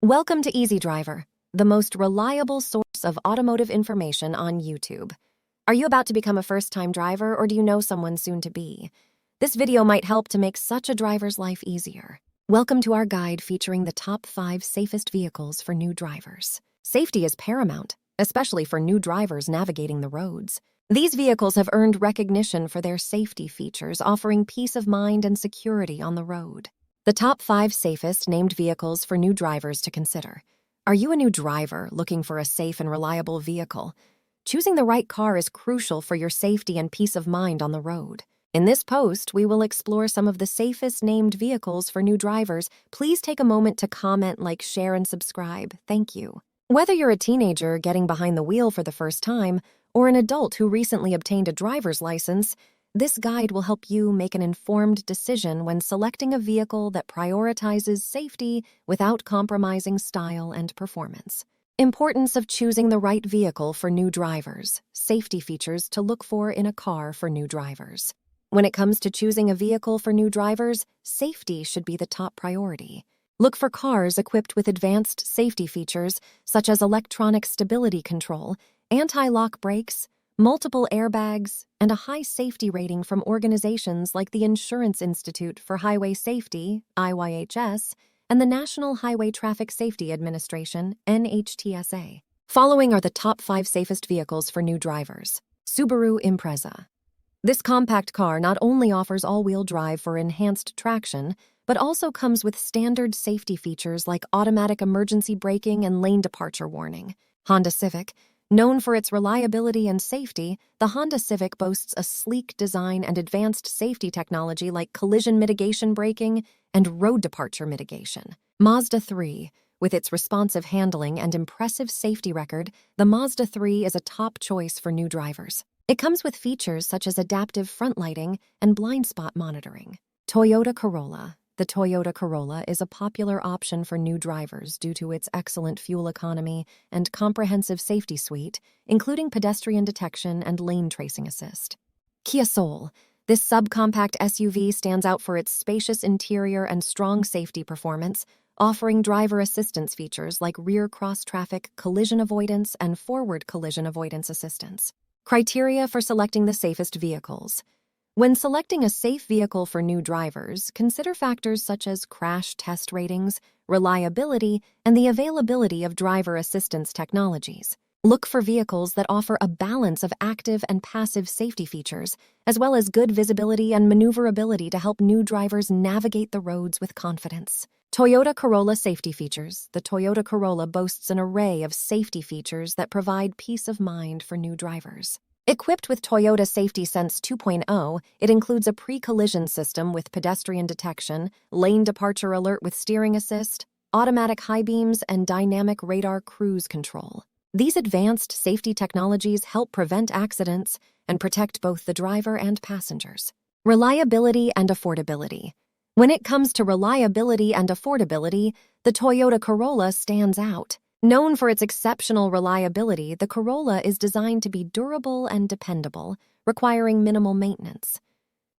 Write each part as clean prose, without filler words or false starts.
Welcome to Easy Driver, the most reliable source of automotive information on YouTube. Are you about to become a first-time driver, or do you know someone soon to be? This video might help to make such a driver's life easier. Welcome to our guide featuring the top 5 safest vehicles for new drivers. Safety is paramount, especially for new drivers navigating the roads. These vehicles have earned recognition for their safety features, offering peace of mind and security on the road. The top 5 safest named vehicles for new drivers to consider. Are you a new driver looking for a safe and reliable vehicle? Choosing the right car is crucial for your safety and peace of mind on the road. In this post, we will explore some of the safest named vehicles for new drivers. Please take a moment to comment, like, share, and subscribe. Thank you. Whether you're a teenager getting behind the wheel for the first time or an adult who recently obtained a driver's license, this guide will help you make an informed decision when selecting a vehicle that prioritizes safety without compromising style and performance. Importance of choosing the right vehicle for new drivers. Safety features to look for in a car for new drivers. When it comes to choosing a vehicle for new drivers, safety should be the top priority. Look for cars equipped with advanced safety features such as electronic stability control, anti-lock brakes, multiple airbags, and a high safety rating from organizations like the Insurance Institute for Highway Safety, IYHS, and the National Highway Traffic Safety Administration, NHTSA. Following are the top 5 safest vehicles for new drivers. Subaru Impreza. This compact car not only offers all-wheel drive for enhanced traction, but also comes with standard safety features like automatic emergency braking and lane departure warning. Honda Civic. Known for its reliability and safety, the Honda Civic boasts a sleek design and advanced safety technology like collision mitigation braking and road departure mitigation. Mazda 3. With its responsive handling and impressive safety record, the Mazda 3 is a top choice for new drivers. It comes with features such as adaptive front lighting and blind spot monitoring. Toyota Corolla. The Toyota Corolla is a popular option for new drivers due to its excellent fuel economy and comprehensive safety suite, including pedestrian detection and lane tracing assist. Kia Soul. This subcompact SUV stands out for its spacious interior and strong safety performance, offering driver assistance features like rear cross-traffic collision avoidance and forward collision avoidance assistance. Criteria for selecting the safest vehicles. When selecting a safe vehicle for new drivers, consider factors such as crash test ratings, reliability, and the availability of driver assistance technologies. Look for vehicles that offer a balance of active and passive safety features, as well as good visibility and maneuverability to help new drivers navigate the roads with confidence. Toyota Corolla safety features. The Toyota Corolla boasts an array of safety features that provide peace of mind for new drivers. Equipped with Toyota Safety Sense 2.0, it includes a pre-collision system with pedestrian detection, lane departure alert with steering assist, automatic high beams, and dynamic radar cruise control. These advanced safety technologies help prevent accidents and protect both the driver and passengers. Reliability and affordability. When it comes to reliability and affordability, the Toyota Corolla stands out. Known for its exceptional reliability, the Corolla is designed to be durable and dependable, requiring minimal maintenance.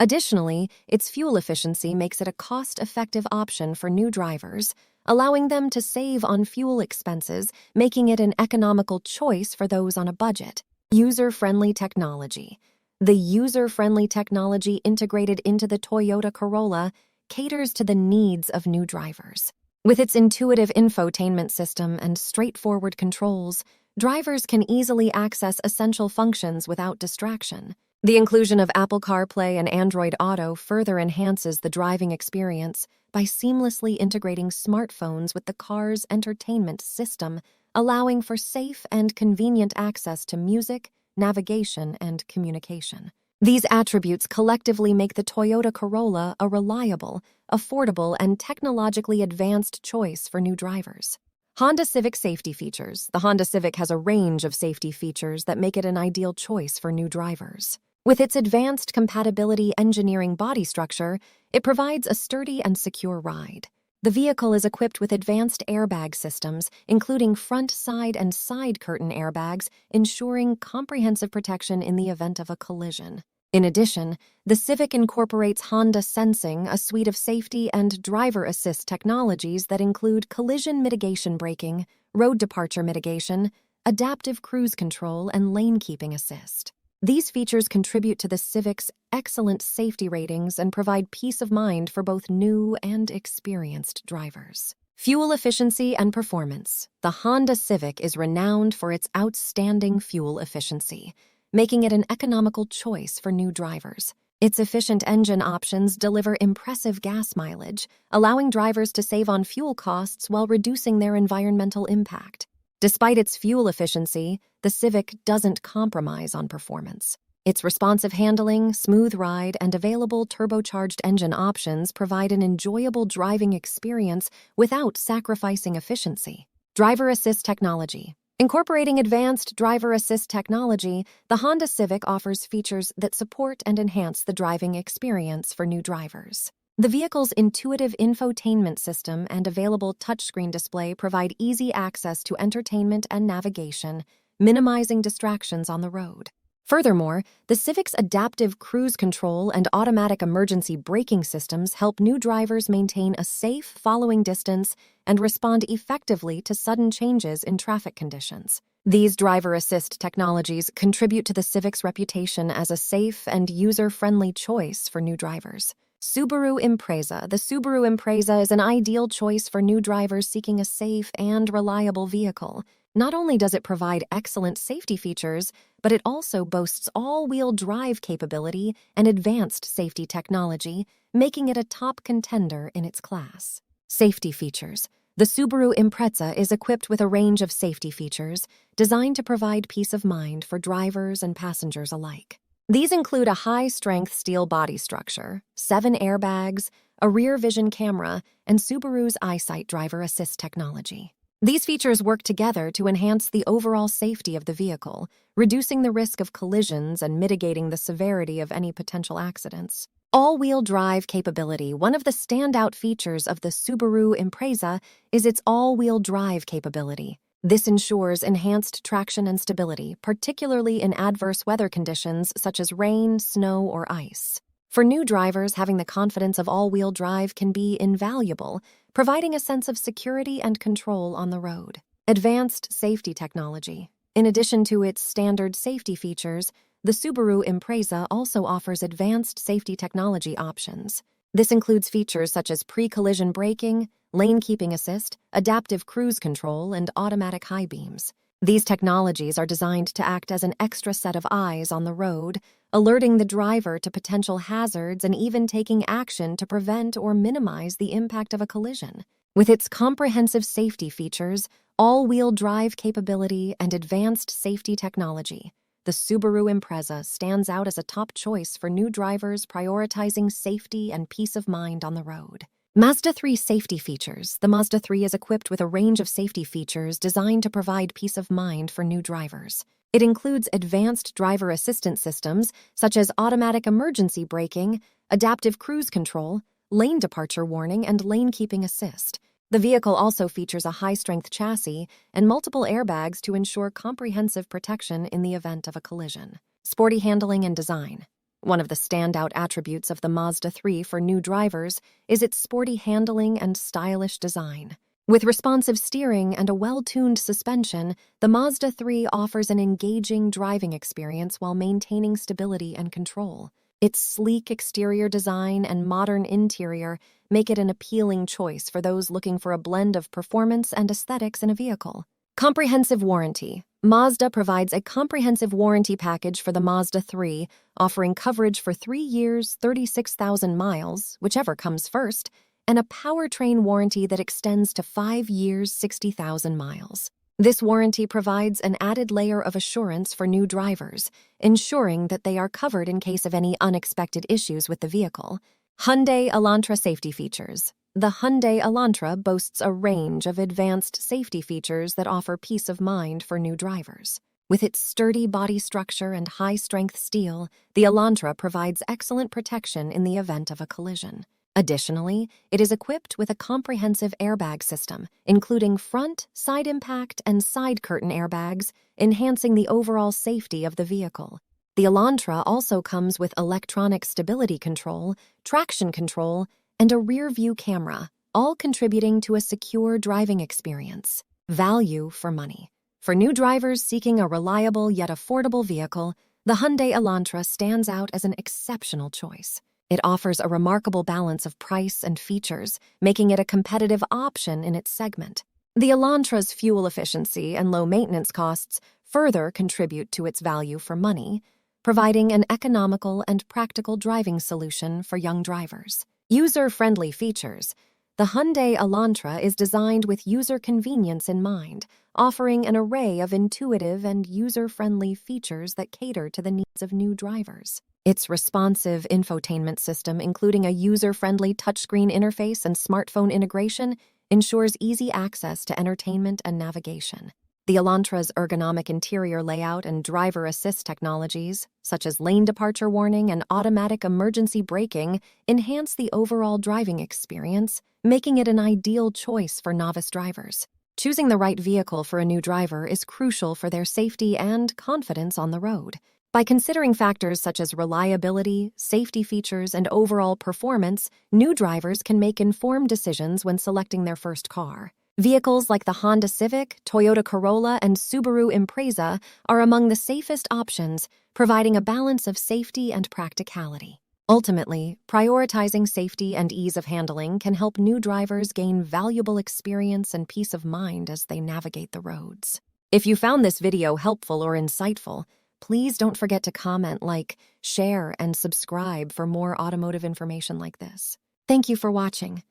Additionally, its fuel efficiency makes it a cost-effective option for new drivers, allowing them to save on fuel expenses, making it an economical choice for those on a budget. User-friendly technology. The user-friendly technology integrated into the Toyota Corolla caters to the needs of new drivers. With its intuitive infotainment system and straightforward controls, drivers can easily access essential functions without distraction. The inclusion of Apple CarPlay and Android Auto further enhances the driving experience by seamlessly integrating smartphones with the car's entertainment system, allowing for safe and convenient access to music, navigation, and communication. These attributes collectively make the Toyota Corolla a reliable, affordable, and technologically advanced choice for new drivers. Honda Civic safety features. The Honda Civic has a range of safety features that make it an ideal choice for new drivers. With its advanced compatibility engineering body structure, it provides a sturdy and secure ride. The vehicle is equipped with advanced airbag systems, including front, side, and side curtain airbags, ensuring comprehensive protection in the event of a collision. In addition, the Civic incorporates Honda Sensing, a suite of safety and driver assist technologies that include collision mitigation braking, road departure mitigation, adaptive cruise control, and lane keeping assist. These features contribute to the Civic's excellent safety ratings and provide peace of mind for both new and experienced drivers. Fuel efficiency and performance. The Honda Civic is renowned for its outstanding fuel efficiency, making it an economical choice for new drivers. Its efficient engine options deliver impressive gas mileage, allowing drivers to save on fuel costs while reducing their environmental impact. Despite its fuel efficiency, the Civic doesn't compromise on performance. Its responsive handling, smooth ride, and available turbocharged engine options provide an enjoyable driving experience without sacrificing efficiency. Driver assist technology. Incorporating advanced driver assist technology, the Honda Civic offers features that support and enhance the driving experience for new drivers. The vehicle's intuitive infotainment system and available touchscreen display provide easy access to entertainment and navigation, minimizing distractions on the road. Furthermore, the Civic's adaptive cruise control and automatic emergency braking systems help new drivers maintain a safe following distance and respond effectively to sudden changes in traffic conditions. These driver assist technologies contribute to the Civic's reputation as a safe and user-friendly choice for new drivers. Subaru Impreza. The Subaru Impreza is an ideal choice for new drivers seeking a safe and reliable vehicle. Not only does it provide excellent safety features, but it also boasts all-wheel drive capability and advanced safety technology, making it a top contender in its class. Safety features. The Subaru Impreza is equipped with a range of safety features designed to provide peace of mind for drivers and passengers alike. These include a high-strength steel body structure, 7 airbags, a rear vision camera, and Subaru's EyeSight driver assist technology. These features work together to enhance the overall safety of the vehicle, reducing the risk of collisions and mitigating the severity of any potential accidents. All-wheel drive capability. One of the standout features of the Subaru Impreza is its all-wheel drive capability. This ensures enhanced traction and stability, particularly in adverse weather conditions such as rain, snow, or ice. For new drivers, having the confidence of all-wheel drive can be invaluable, providing a sense of security and control on the road. Advanced safety technology. In addition to its standard safety features, the Subaru Impreza also offers advanced safety technology options. This includes features such as pre-collision braking, lane keeping assist, adaptive cruise control, and automatic high beams. These technologies are designed to act as an extra set of eyes on the road, alerting the driver to potential hazards and even taking action to prevent or minimize the impact of a collision. With its comprehensive safety features, all-wheel drive capability, and advanced safety technology, the Subaru Impreza stands out as a top choice for new drivers prioritizing safety and peace of mind on the road. Mazda 3 safety features. The Mazda 3 is equipped with a range of safety features designed to provide peace of mind for new drivers. It includes advanced driver assistance systems such as automatic emergency braking, adaptive cruise control, lane departure warning, and lane keeping assist. The vehicle also features a high-strength chassis and multiple airbags to ensure comprehensive protection in the event of a collision. Sporty handling and design. One of the standout attributes of the Mazda 3 for new drivers is its sporty handling and stylish design. With responsive steering and a well-tuned suspension, the Mazda 3 offers an engaging driving experience while maintaining stability and control. Its sleek exterior design and modern interior make it an appealing choice for those looking for a blend of performance and aesthetics in a vehicle. Comprehensive warranty. Mazda provides a comprehensive warranty package for the Mazda 3, offering coverage for 3 years, 36,000 miles, whichever comes first, and a powertrain warranty that extends to 5 years, 60,000 miles. This warranty provides an added layer of assurance for new drivers, ensuring that they are covered in case of any unexpected issues with the vehicle. Hyundai Elantra safety features. The Hyundai Elantra boasts a range of advanced safety features that offer peace of mind for new drivers. With its sturdy body structure and high-strength steel, the Elantra provides excellent protection in the event of a collision. Additionally, it is equipped with a comprehensive airbag system, including front, side impact, and side curtain airbags, enhancing the overall safety of the vehicle. The Elantra also comes with electronic stability control, traction control, and a rear-view camera, all contributing to a secure driving experience. Value for money. For new drivers seeking a reliable yet affordable vehicle, the Hyundai Elantra stands out as an exceptional choice. It offers a remarkable balance of price and features, making it a competitive option in its segment. The Elantra's fuel efficiency and low maintenance costs further contribute to its value for money, providing an economical and practical driving solution for young drivers. User-friendly features. The Hyundai Elantra is designed with user convenience in mind, offering an array of intuitive and user-friendly features that cater to the needs of new drivers. Its responsive infotainment system, including a user-friendly touchscreen interface and smartphone integration, ensures easy access to entertainment and navigation. The Elantra's ergonomic interior layout and driver assist technologies, such as lane departure warning and automatic emergency braking, enhance the overall driving experience, making it an ideal choice for novice drivers. Choosing the right vehicle for a new driver is crucial for their safety and confidence on the road. By considering factors such as reliability, safety features, and overall performance, new drivers can make informed decisions when selecting their first car. Vehicles like the Honda Civic, Toyota Corolla, and Subaru Impreza are among the safest options, providing a balance of safety and practicality. Ultimately, prioritizing safety and ease of handling can help new drivers gain valuable experience and peace of mind as they navigate the roads. If you found this video helpful or insightful, please don't forget to comment, like, share, and subscribe for more automotive information like this. Thank you for watching.